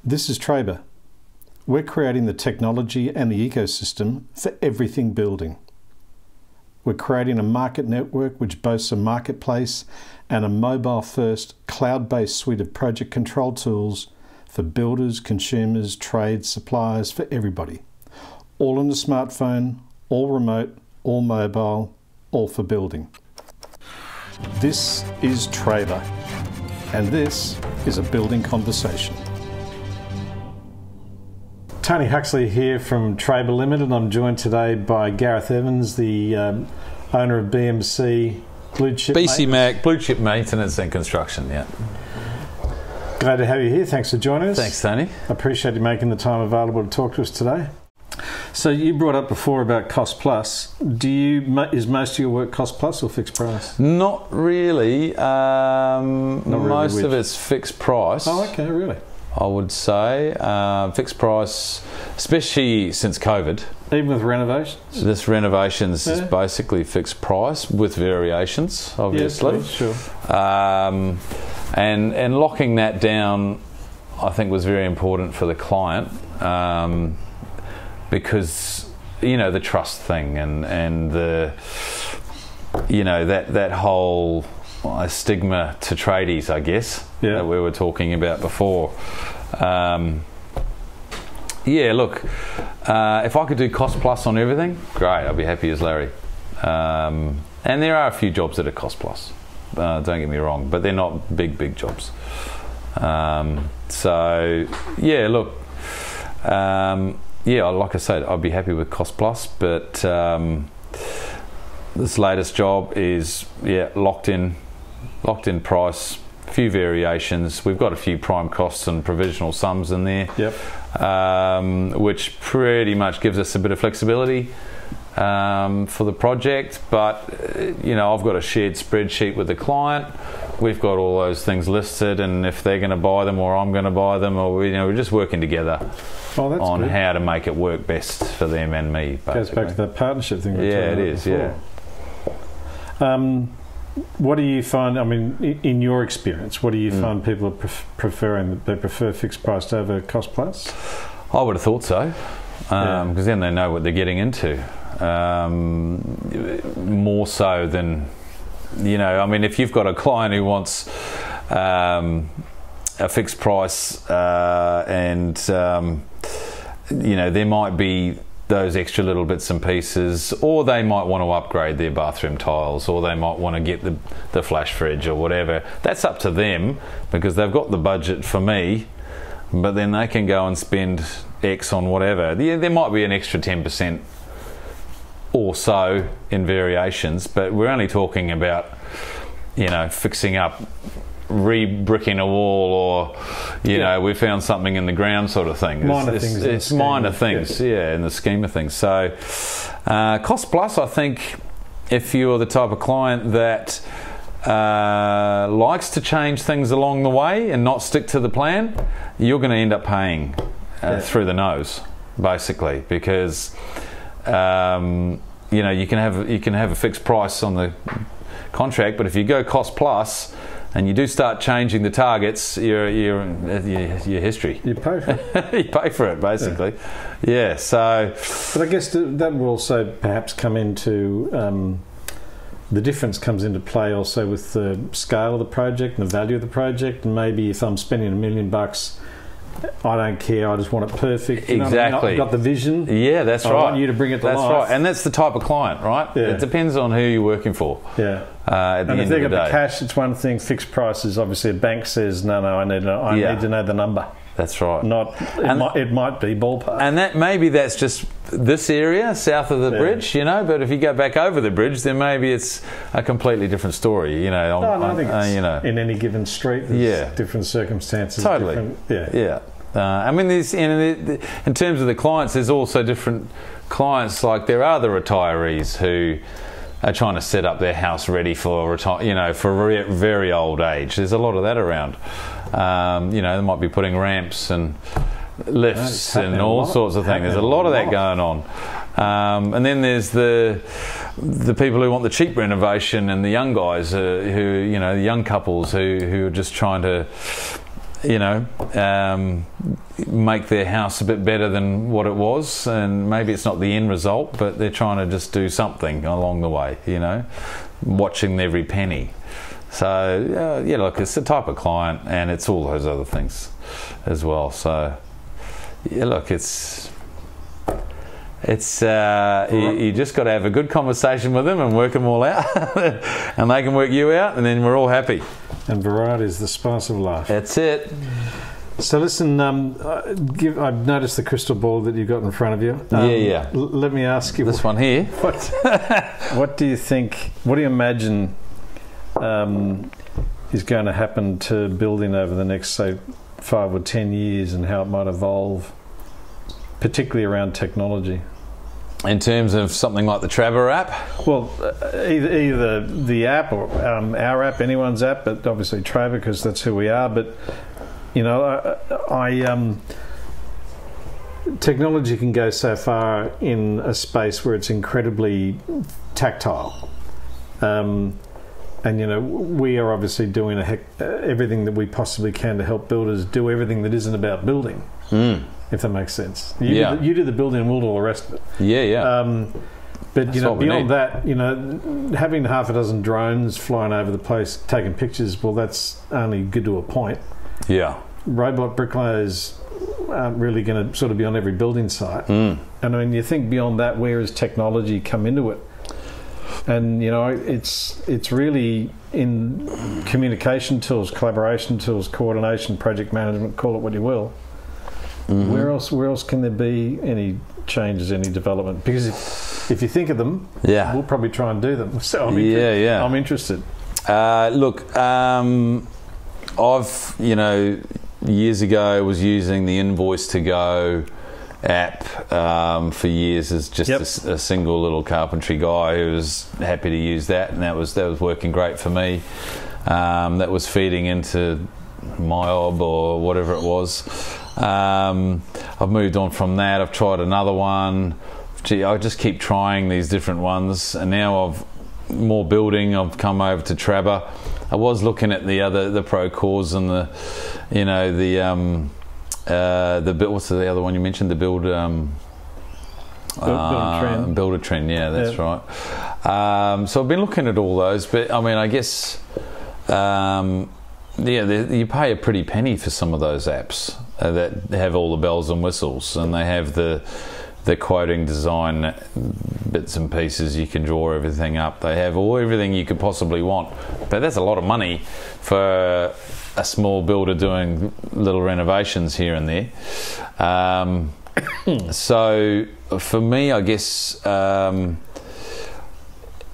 This is Trabr. We're creating the technology and the ecosystem for everything building. We're creating a market network which boasts a marketplace and a mobile-first, cloud-based suite of project control tools for builders, consumers, trades, suppliers, for everybody. All on the smartphone, all remote, all mobile, all for building. This is Trabr, and this is a building conversation. Tony Huxley here from Trabr Limited. I'm joined today by Gareth Evans, the owner of BMC Blue Chip BC Blue Chip Maintenance and Construction. Yeah. Glad to have you here. Thanks for joining us. Thanks, Tony. I appreciate you making the time available to talk to us today. So you brought up before about cost plus. Is most of your work cost plus or fixed price? Not really. Most of it's fixed price. Oh, okay, really? I would say fixed price, especially since COVID. Even with renovations? This renovations is basically fixed price with variations, obviously. Yes, sure. And locking that down, I think, was very important for the client because the trust thing and the that whole stigma to tradies, I guess, that we were talking about before. Look, if I could do cost plus on everything, great, I'd be happy as Larry. And there are a few jobs that are cost plus, don't get me wrong, but they're not big jobs. Like I said, I'd be happy with cost plus, but this latest job is locked in price, a few variations. We've got a few prime costs and provisional sums in there, which pretty much gives us a bit of flexibility for the project. But I've got a shared spreadsheet with the client. We've got all those things listed, and if they're going to buy them or I'm going to buy them, or we're just working together on how to make it work best for them and me. Basically. Goes back to that partnership thing. Yeah, it is. Before. Yeah. What do you find? I mean, in your experience, what do you find people are preferring? They prefer fixed price over cost plus? I would have thought so, because then they know what they're getting into. More so than, I mean, if you've got a client who wants a fixed price and there might be those extra little bits and pieces, or they might want to upgrade their bathroom tiles, or they might want to get the flash fridge or whatever. That's up to them, because they've got the budget for me, but then they can go and spend X on whatever. There might be an extra 10% or so in variations, but we're only talking about fixing up, re-bricking a wall, or we found something in the ground, sort of thing. It's minor things, in the scheme of things. So cost plus, I think, if you're the type of client that likes to change things along the way and not stick to the plan, you're going to end up paying through the nose, basically, because you can have a fixed price on the contract, but if you go cost plus and you do start changing the targets, your history. You pay for it. You pay for it, basically. So. But I guess that will also perhaps come into the difference comes into play also with the scale of the project and the value of the project. And maybe if I'm spending $1 million, I don't care. I just want it perfect. Exactly. I've got the vision. Yeah, that's right. I want you to bring it to life. That's right. And that's the type of client, right? Yeah. It depends on who you're working for. Yeah. And if they've got the cash, it's one thing. Fixed price is obviously a bank says, no, I need to know the number. That's right. It might be ballpark. And maybe that's just this area south of the bridge, but if you go back over the bridge, then maybe it's a completely different story, I think it's in any given street, there's different circumstances. Totally. I mean, in terms of the clients, there's also different clients. Like there are the retirees who are trying to set up their house ready for for a very old age. There's a lot of that around. They might be putting ramps and lifts and all sorts of things. There's a lot of that going on. And then there's the people who want the cheap renovation, and the young guys who the young couples who are just trying to make their house a bit better than what it was, and maybe it's not the end result, but they're trying to just do something along the way, watching every penny. So look, it's the type of client, and it's all those other things as well. So look, it's you just got to have a good conversation with them and work them all out, and they can work you out, and then we're all happy. And variety is the spice of life. That's it. So listen, I've noticed the crystal ball that you've got in front of you. Let me ask you. This one here. What do you think, what do you imagine is going to happen to building over the next, say, 5 or 10 years, and how it might evolve, particularly around technology? In terms of something like the Trabr app? Well, either the app or our app, anyone's app, but obviously Trabr, because that's who we are. But technology can go so far in a space where it's incredibly tactile. And we are obviously doing everything that we possibly can to help builders do everything that isn't about building. If that makes sense. You do the building and we'll do all the rest of it. But beyond that, having half a dozen drones flying over the place taking pictures, well, that's only good to a point. Robot bricklayers aren't really going to sort of be on every building site. And I mean, you think beyond that, where has technology come into it? And it's really in communication tools, collaboration tools, coordination, project management, call it what you will. Where else can there be any changes, any development? Because if you think of them, we'll probably try and do them. So I'm interested. Look, I've years ago was using the Invoice to Go app for years as just a single little carpentry guy who was happy to use that, and that was working great for me. That was feeding into MyOb or whatever it was. I've moved on from that. I've tried another one. I just keep trying these different ones, and now I've come over to Trabr. I was looking at the Procores and what's the other one you mentioned? The Builder Trend. Yeah, that's right. So I've been looking at all those, but I mean, I guess you pay a pretty penny for some of those apps that have all the bells and whistles, and they have the quoting design bits and pieces. You can draw everything up. They have everything you could possibly want, but that's a lot of money for a small builder doing little renovations here and there. So for me, I guess as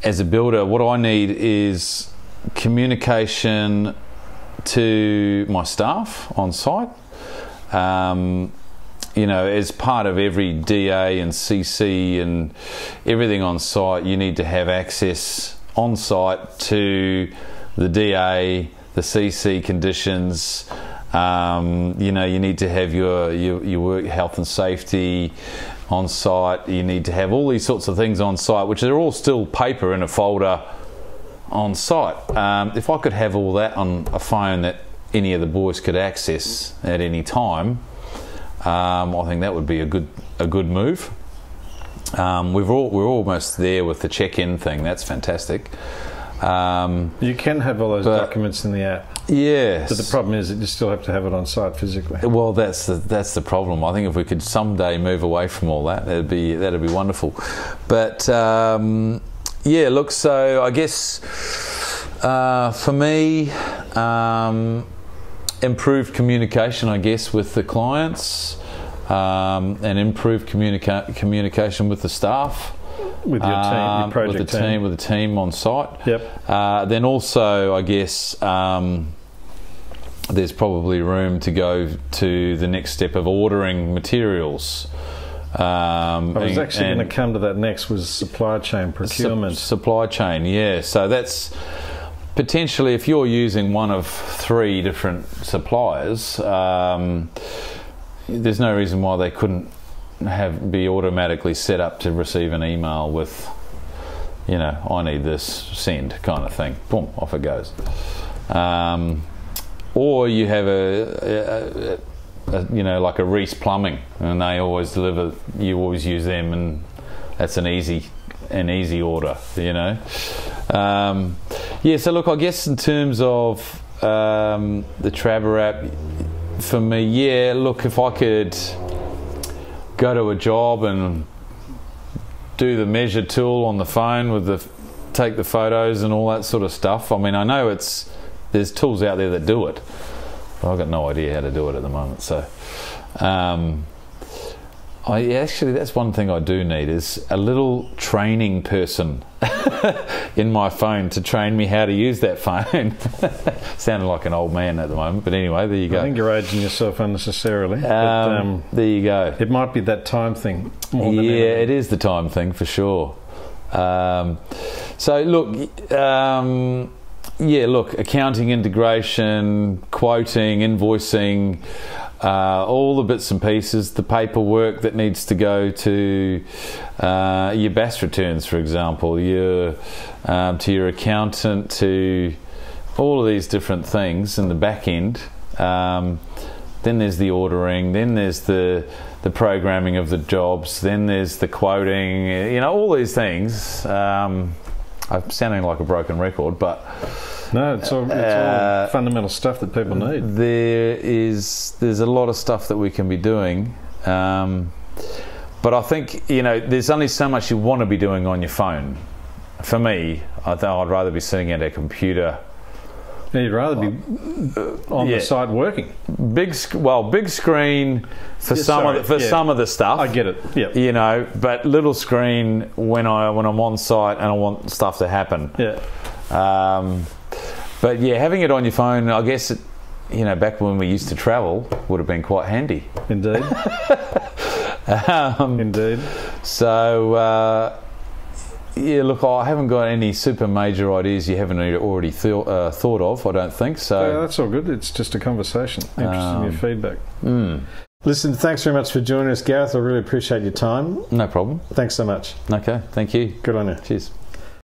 a builder, what I need is communication to my staff on site. As part of every DA and CC and everything on site, you need to have access on site to the DA, the CC conditions. You need to have your work health and safety on site. You need to have all these sorts of things on site, which are all still paper in a folder on site. If I could have all that on a phone that any of the boys could access at any time, I think that would be a good move. We're almost there with the check-in thing. That's fantastic. You can have all those documents in the app. Yes. But the problem is that you still have to have it on site physically. Well, that's the problem. I think if we could someday move away from all that, that'd be wonderful. But look. So I guess for me, improved communication, I guess, with the clients, and improved communication with the staff. With your team, your project team. With the team on site. Yep. Then also, I guess, there's probably room to go to the next step of ordering materials. I was actually going to come to that next, was supply chain procurement. Supply chain, yeah. So that's potentially, if you're using one of 3 different suppliers, there's no reason why they couldn't be automatically set up to receive an email with, I need this, send kind of thing. Boom, off it goes. or you have you know, like a Reese Plumbing, and they always deliver. You always use them, and that's an easy order, you know. Yeah. So look, I guess in terms of the Trabr app, for me, yeah. Look, if I could go to a job and do the measure tool on the phone with take the photos and all that sort of stuff. I mean, I know there's tools out there that do it. I've got no idea how to do it at the moment, so actually that's one thing I do need, is a little training person in my phone to train me how to use that phone. Sounding like an old man at the moment, but anyway, there you go. I think you're aging yourself unnecessarily. There you go. It might be that time thing more than anything. It is the time thing for sure. So look, yeah, look, accounting integration, quoting, invoicing, all the bits and pieces, the paperwork that needs to go to your BAS returns, for example, to your accountant, to all of these different things in the back end. Then there's the ordering, then there's the programming of the jobs, then there's the quoting, you know, all these things. I'm sounding like a broken record, but no, it's all fundamental stuff that people need. There's a lot of stuff that we can be doing, but I think, you know, there's only so much you want to be doing on your phone. For me, I'd rather be sitting at a computer. Yeah, you'd rather be on the site working. Big screen for some of the stuff. I get it. Yeah. You know, but little screen when I'm on site and I want stuff to happen. Yeah. But yeah, having it on your phone, I guess, you know, back when we used to travel, would have been quite handy. Indeed. Indeed. So. Yeah, look, I haven't got any super major ideas you haven't already thought of, I don't think. So yeah, that's all good. It's just a conversation. Interested in your feedback. Listen, thanks very much for joining us, Gareth. I really appreciate your time. No problem. Thanks so much. Okay, thank you. Good on you. Cheers.